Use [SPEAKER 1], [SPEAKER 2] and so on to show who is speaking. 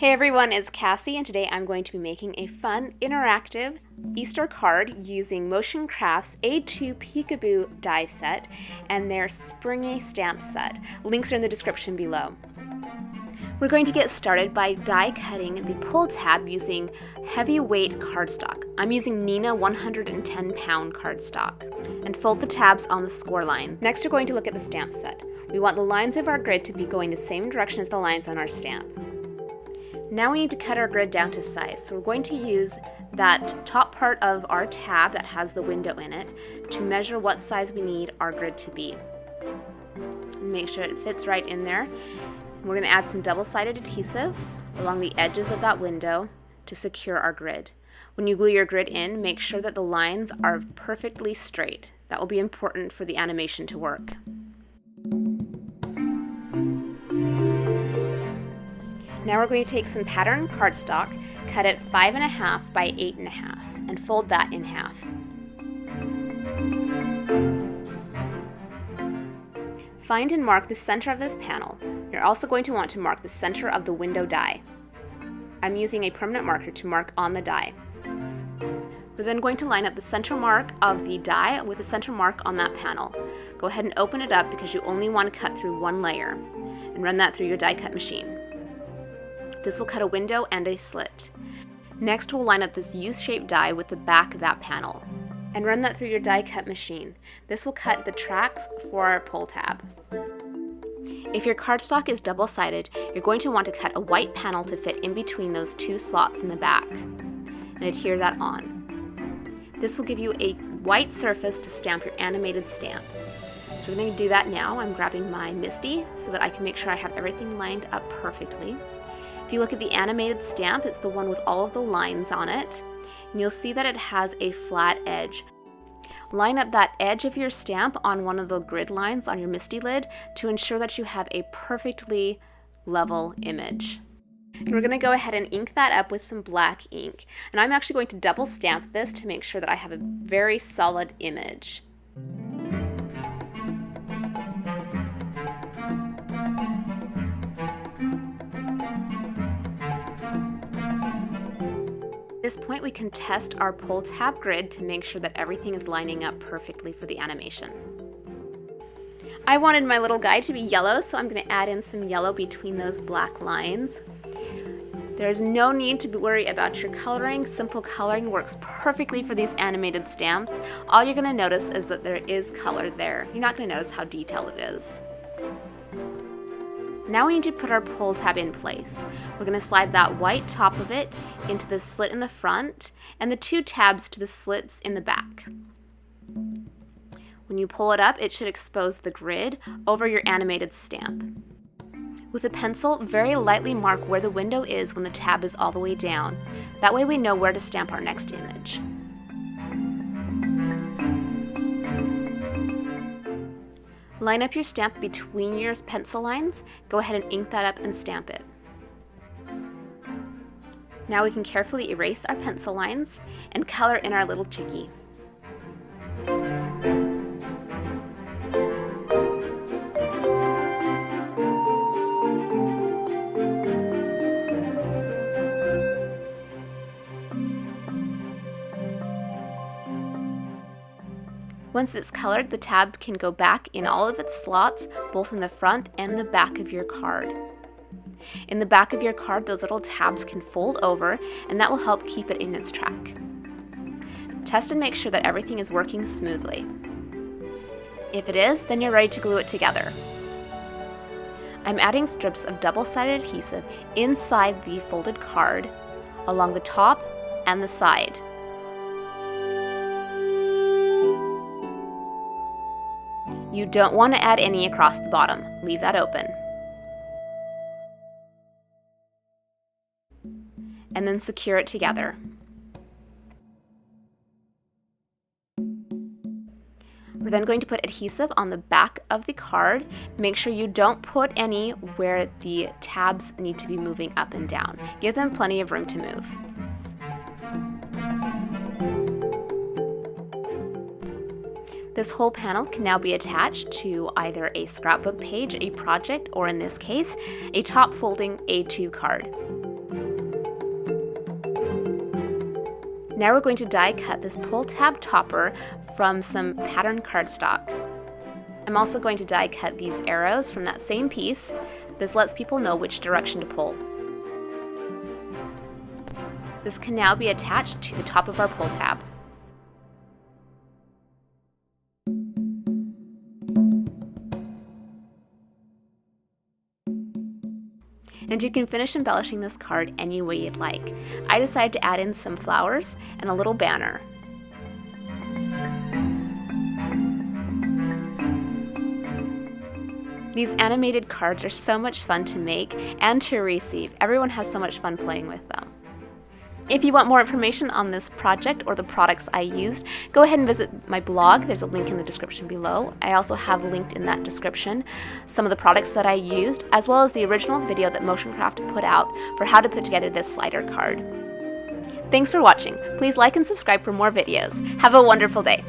[SPEAKER 1] Hey everyone, it's Cassie, and today I'm going to be making a fun, interactive Easter card using Motion Crafts A2 Peekaboo die set and their springy stamp set. Links are in the description below. We're going to get started by die cutting the pull tab using heavyweight cardstock. I'm using Neenah 110 pound cardstock, and fold the tabs on the score line. Next, we're going to look at the stamp set. We want the lines of our grid to be going the same direction as the lines on our stamp. Now we need to cut our grid down to size, so we're going to use that top part of our tab that has the window in it to measure what size we need our grid to be. And make sure it fits right in there. And we're going to add some double-sided adhesive along the edges of that window to secure our grid. When you glue your grid in, make sure that the lines are perfectly straight. That will be important for the animation to work. Now we're going to take some pattern cardstock, cut it 5.5 by 8.5, and fold that in half. Find and mark the center of this panel. You're also going to want to mark the center of the window die. I'm using a permanent marker to mark on the die. We're then going to line up the center mark of the die with the center mark on that panel. Go ahead and open it up because you only want to cut through one layer, and run that through your die cut machine. This will cut a window and a slit. Next, we'll line up this U-shaped die with the back of that panel and run that through your die cut machine. This will cut the tracks for our pull tab. If your cardstock is double-sided, you're going to want to cut a white panel to fit in between those two slots in the back and adhere that on. This will give you a white surface to stamp your animated stamp. So we're going to do that now. I'm grabbing my MISTI so that I can make sure I have everything lined up perfectly. If you look at the animated stamp, it's the one with all of the lines on it, and you'll see that it has a flat edge. Line up that edge of your stamp on one of the grid lines on your MISTI lid to ensure that you have a perfectly level image. And we're going to go ahead and ink that up with some black ink. And I'm actually going to double stamp this to make sure that I have a very solid image. At this point, we can test our pull tab grid to make sure that everything is lining up perfectly for the animation. I wanted my little guy to be yellow, so I'm going to add in some yellow between those black lines. There's no need to worry about your coloring. Simple coloring works perfectly for these animated stamps. All you're going to notice is that there is color there. You're not going to notice how detailed it is. Now we need to put our pull tab in place. We're going to slide that white top of it into the slit in the front and the two tabs to the slits in the back. When you pull it up, it should expose the grid over your animated stamp. With a pencil, very lightly mark where the window is when the tab is all the way down. That way we know where to stamp our next image. Line up your stamp between your pencil lines. Go ahead and ink that up and stamp it. Now we can carefully erase our pencil lines and color in our little chickie. Once it's colored, the tab can go back in all of its slots, both in the front and the back of your card. In the back of your card, those little tabs can fold over, and that will help keep it in its track. Test and make sure that everything is working smoothly. If it is, then you're ready to glue it together. I'm adding strips of double-sided adhesive inside the folded card, along the top and the side. You don't want to add any across the bottom. Leave that open. And then secure it together. We're then going to put adhesive on the back of the card. Make sure you don't put any where the tabs need to be moving up and down. Give them plenty of room to move. This whole panel can now be attached to either a scrapbook page, a project, or in this case, a top folding A2 card. Now we're going to die cut this pull tab topper from some pattern cardstock. I'm also going to die cut these arrows from that same piece. This lets people know which direction to pull. This can now be attached to the top of our pull tab. And you can finish embellishing this card any way you'd like. I decided to add in some flowers and a little banner. These animated cards are so much fun to make and to receive. Everyone has so much fun playing with them. If you want more information on this project or the products I used, go ahead and visit my blog. There's a link in the description below. I also have linked in that description some of the products that I used, as well as the original video that Motioncraft put out for how to put together this slider card. Thanks for watching. Please like and subscribe for more videos. Have a wonderful day.